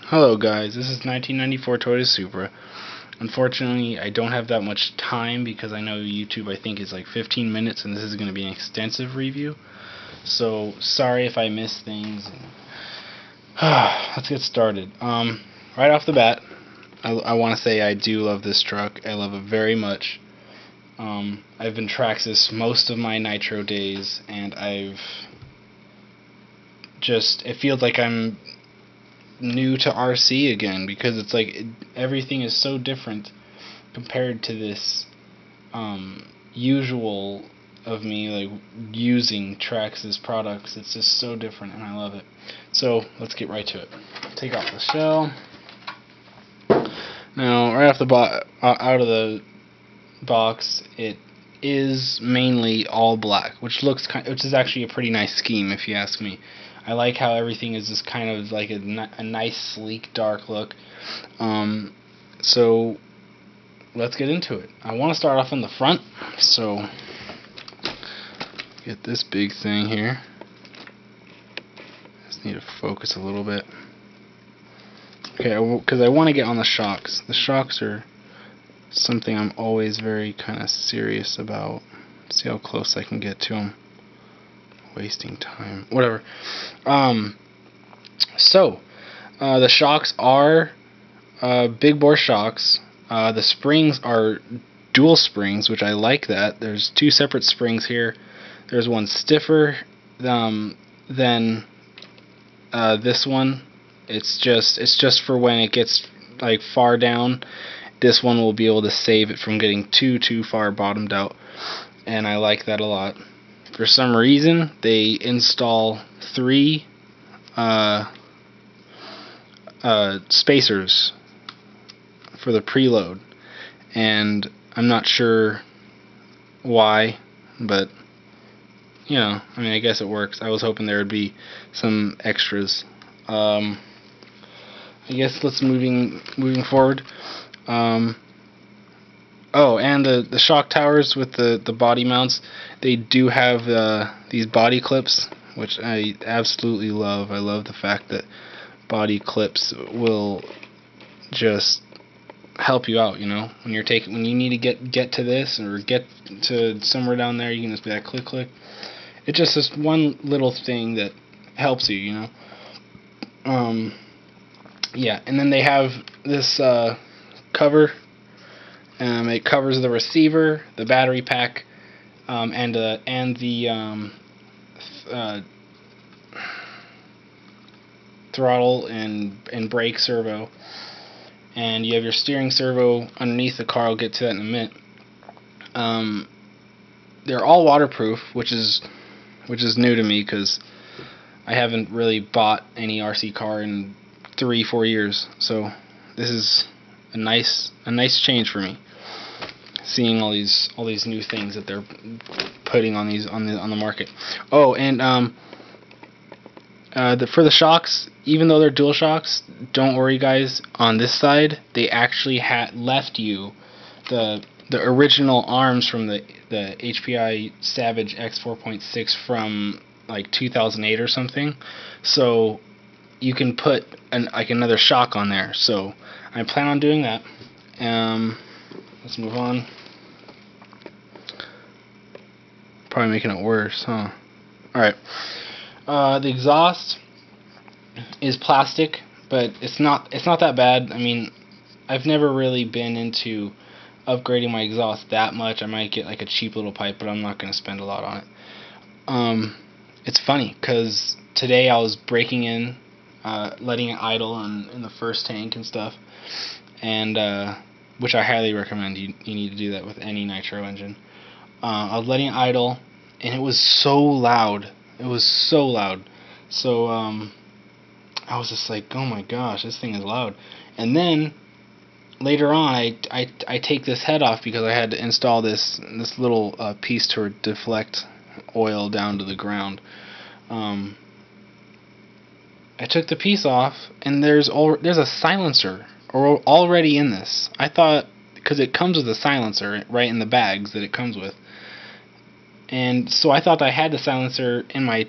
Hello guys, this is 1994 Toyota Supra. Unfortunately, I don't have that much time because I know YouTube I think is like 15 minutes and this is going to be an extensive review. So sorry if I miss things. Let's get started. Right off the bat, I want to say I do love this truck. I love it very much. I've been Traxxas most of my nitro days, and it feels like I'm new to RC again, because it's like everything is so different compared to this usual of me like using Traxxas products. It's just so different and I love it. So let's get right to it. Take off the shell. Now right off the out of the box, it is mainly all black, which is actually a pretty nice scheme if you ask me. I like how everything is just kind of like a nice, sleek, dark look. So let's get into it. I want to start off in the front, so get this big thing here. Just need to focus a little bit. Okay, because I want to get on the shocks. The shocks are something I'm always very kind of serious about. See how close I can get to them. Wasting time. Whatever. So the shocks are big bore shocks. The springs are dual springs, which I like that. There's two separate springs here. There's one stiffer than this one. It's just for when it gets like far down. This one will be able to save it from getting too far bottomed out, and I like that a lot. For some reason, they install 3 spacers for the preload, and I'm not sure why, but you know, I mean, I guess it works. I was hoping there would be some extras. I guess let's moving forward. Oh, and the shock towers with the body mounts, they do have these body clips, which I absolutely love. I love the fact that body clips will just help you out, you know, when you need to get to this or get to somewhere down there, you can just be like click click. It's just this one little thing that helps you, you know. Yeah, and then they have this cover. It covers the receiver, the battery pack, and the throttle and brake servo. And you have your steering servo underneath the car. I'll get to that in a minute. They're all waterproof, which is new to me because I haven't really bought any RC car in 3-4 years. So this is a nice change for me, seeing all these new things that they're putting on the market. Oh, and for the shocks, even though they're dual shocks, don't worry guys, on this side they actually left you the original arms from the HPI Savage X 4.6 from like 2008 or something, so you can put another shock on there. So I plan on doing that. Let's move on. Probably making it worse, huh? Alright. The exhaust is plastic, but it's not that bad. I mean, I've never really been into upgrading my exhaust that much. I might get like a cheap little pipe, but I'm not going to spend a lot on it. It's funny because today I was braking in, letting it idle in the first tank and stuff, and which I highly recommend. You need to do that with any nitro engine. I was letting it idle, and it was so loud. It was so loud. So I was just like, oh my gosh, this thing is loud. And then later on, I take this head off because I had to install this little piece to deflect oil down to the ground. I took the piece off, and there's a silencer already in this. I thought, because it comes with a silencer right in the bags that it comes with, and so I thought I had the silencer in my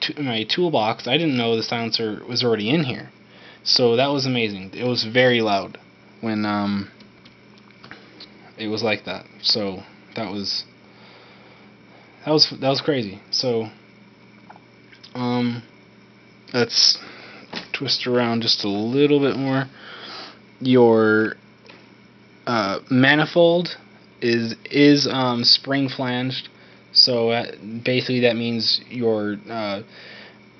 toolbox. I didn't know the silencer was already in here. So that was amazing. It was very loud when it was like that. So that was crazy. So let's twist around just a little bit more. Your manifold is spring flanged. So basically that means your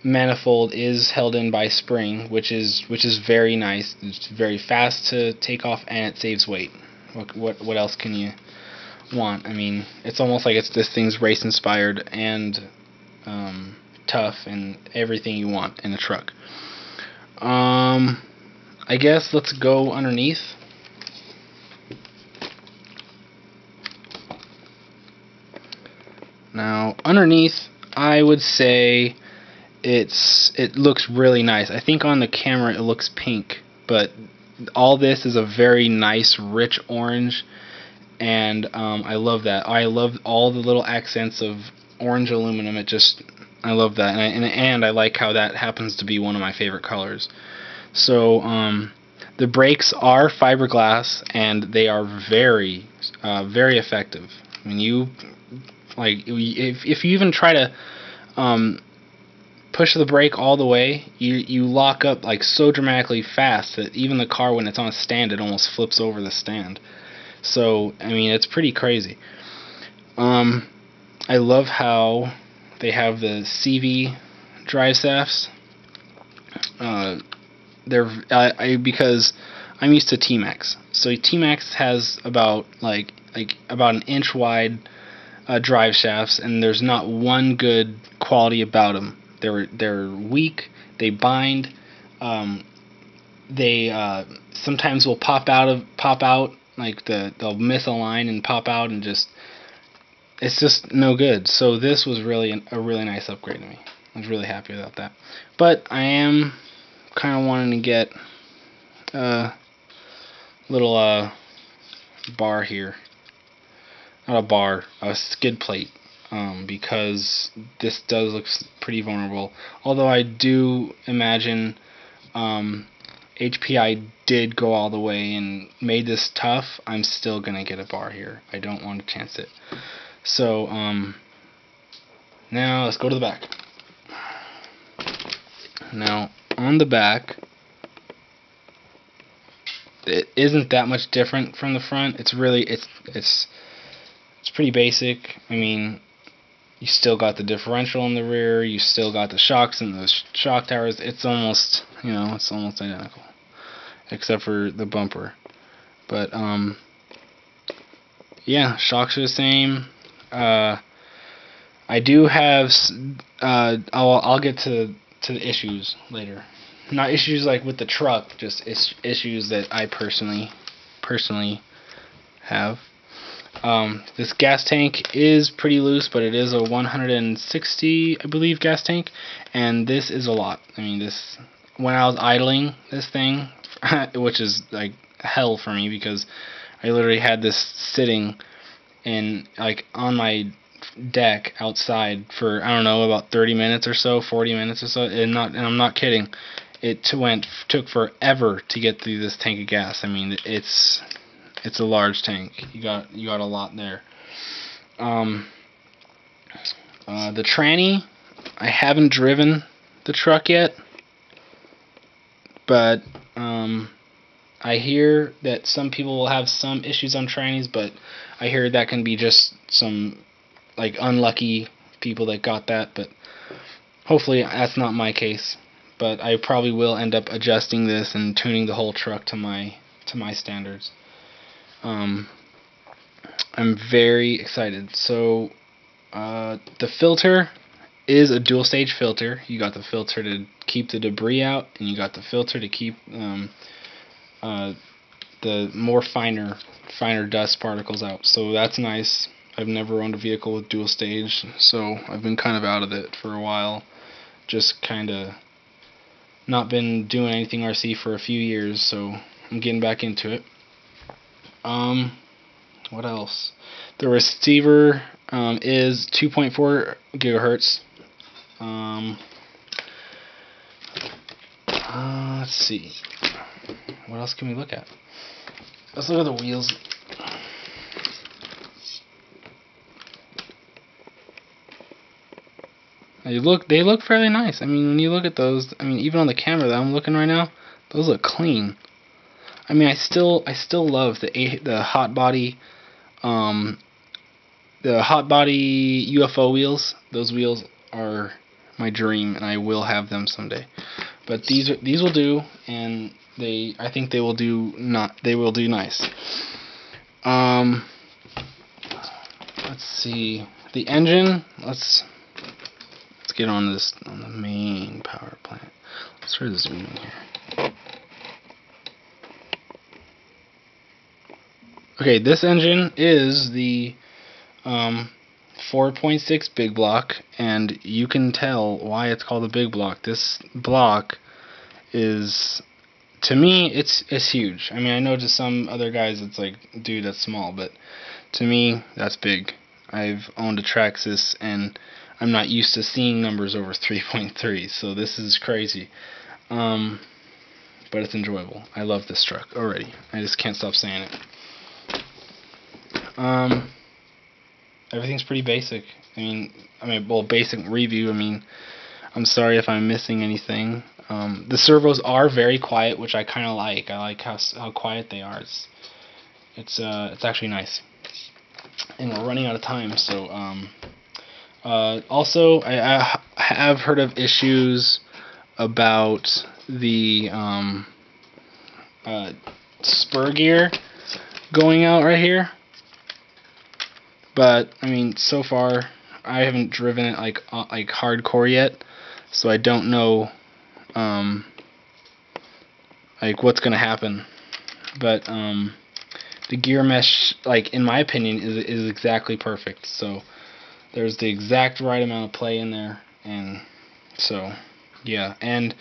manifold is held in by spring, which is very nice. It's very fast to take off, and it saves weight. What else can you want? I mean, it's almost like this thing's race inspired and tough and everything you want in a truck. I guess let's go underneath. Now, underneath, I would say it looks really nice. I think on the camera it looks pink, but all this is a very nice, rich orange, and I love that. I love all the little accents of orange aluminum. I love that, and I like how that happens to be one of my favorite colors. So the brakes are fiberglass, and they are very, very effective. I mean, if you even try to push the brake all the way, you lock up like so dramatically fast that even the car, when it's on a stand, it almost flips over the stand. So I mean, it's pretty crazy. I love how they have the CV drive shafts. Because I'm used to T-Max. So T-Max has about about an inch wide drive shafts, and there's not one good quality about them. They're weak. They bind. They sometimes will pop out like they'll miss a line and pop out, and it's just no good. So this was really a really nice upgrade to me. I was really happy about that. But I am kind of wanting to get a little bar here. Not a bar, a skid plate, because this does look pretty vulnerable. Although I do imagine HPI did go all the way and made this tough, I'm still going to get a bar here. I don't want to chance it. So now let's go to the back. Now on the back, it isn't that much different from the front. It's pretty basic. I mean, you still got the differential in the rear, you still got the shocks and the shock towers. It's almost identical, except for the bumper. But yeah, shocks are the same. I do have I'll get to the issues later. Not issues like with the truck, just issues that I personally have. This gas tank is pretty loose, but it is a 160, I believe, gas tank, and this is a lot. I mean, when I was idling this thing, which is like hell for me, because I literally had this sitting on my deck outside for, I don't know, about 30 minutes or so, 40 minutes or so, and I'm not kidding. It took forever to get through this tank of gas. I mean, it's a large tank. You got a lot there. The tranny, I haven't driven the truck yet, but I hear that some people will have some issues on trannies, but I hear that can be just some unlucky people that got that, but hopefully that's not my case. But I probably will end up adjusting this and tuning the whole truck to my standards. I'm very excited. So the filter is a dual stage filter. You got the filter to keep the debris out, and you got the filter to keep the more finer dust particles out. So that's nice. I've never owned a vehicle with dual stage, so I've been kind of out of it for a while. Just kind of not been doing anything RC for a few years, so I'm getting back into it. What else? The receiver is 2.4 gigahertz. Let's see. What else can we look at? Let's look at the wheels. They look fairly nice. I mean, when you look at those, I mean, even on the camera that I'm looking right now, those look clean. I mean, I still love the hot body, UFO wheels. Those wheels are my dream, and I will have them someday. But these will do, and I think they will do nice. Let's see the engine. Let's get on the main power plant. Let's try to zoom in here. Okay, this engine is the 4.6 big block, and you can tell why it's called the big block. This block is, to me, it's huge. I mean, I know to some other guys it's like, dude, that's small, but to me, that's big. I've owned a Traxxas, and I'm not used to seeing numbers over 3.3, so this is crazy. But it's enjoyable. I love this truck already. I just can't stop saying it. Everything's pretty basic. I mean, well, basic review. I mean, I'm sorry if I'm missing anything. The servos are very quiet, which I kind of like. I like how quiet they are. It's actually nice. And we're running out of time, so also I have heard of issues about the spur gear going out right here. But I mean, so far I haven't driven it like hardcore yet, so I don't know like what's gonna happen. But the gear mesh, like in my opinion, is exactly perfect. So there's the exact right amount of play in there, and so yeah. And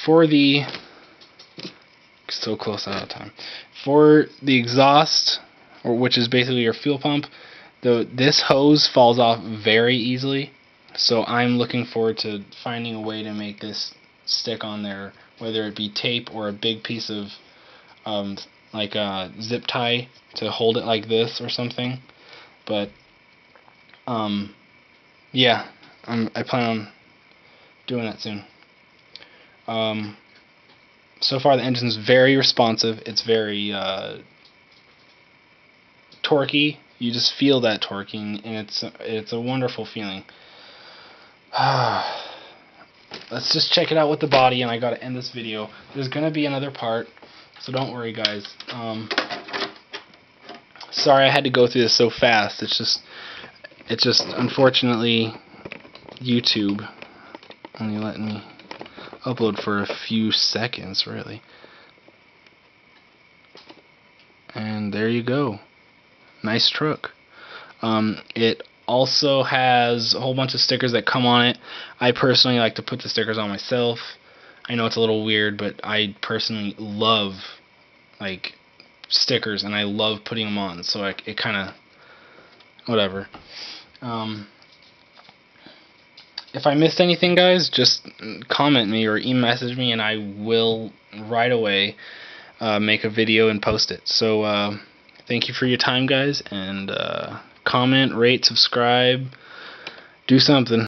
for the so close out of time for the exhaust, which is basically your fuel pump. This hose falls off very easily, so I'm looking forward to finding a way to make this stick on there, whether it be tape or a big piece of like a zip tie to hold it like this or something. But yeah, I plan on doing that soon. So far the engine's very responsive. It's very torquey. You just feel that torquing, and it's a wonderful feeling. Let's just check it out with the body, and I gotta end this video. There's gonna be another part, so don't worry, guys. Sorry I had to go through this so fast. It's just unfortunately YouTube only letting me upload for a few seconds, really. And there you go. Nice truck. It also has a whole bunch of stickers that come on it. I personally like to put the stickers on myself. I know it's a little weird, but I personally love like stickers, and I love putting them on. So it kind of whatever. If I missed anything, guys, just comment me or message me, and I will right away make a video and post it. So thank you for your time, guys, and comment, rate, subscribe, do something.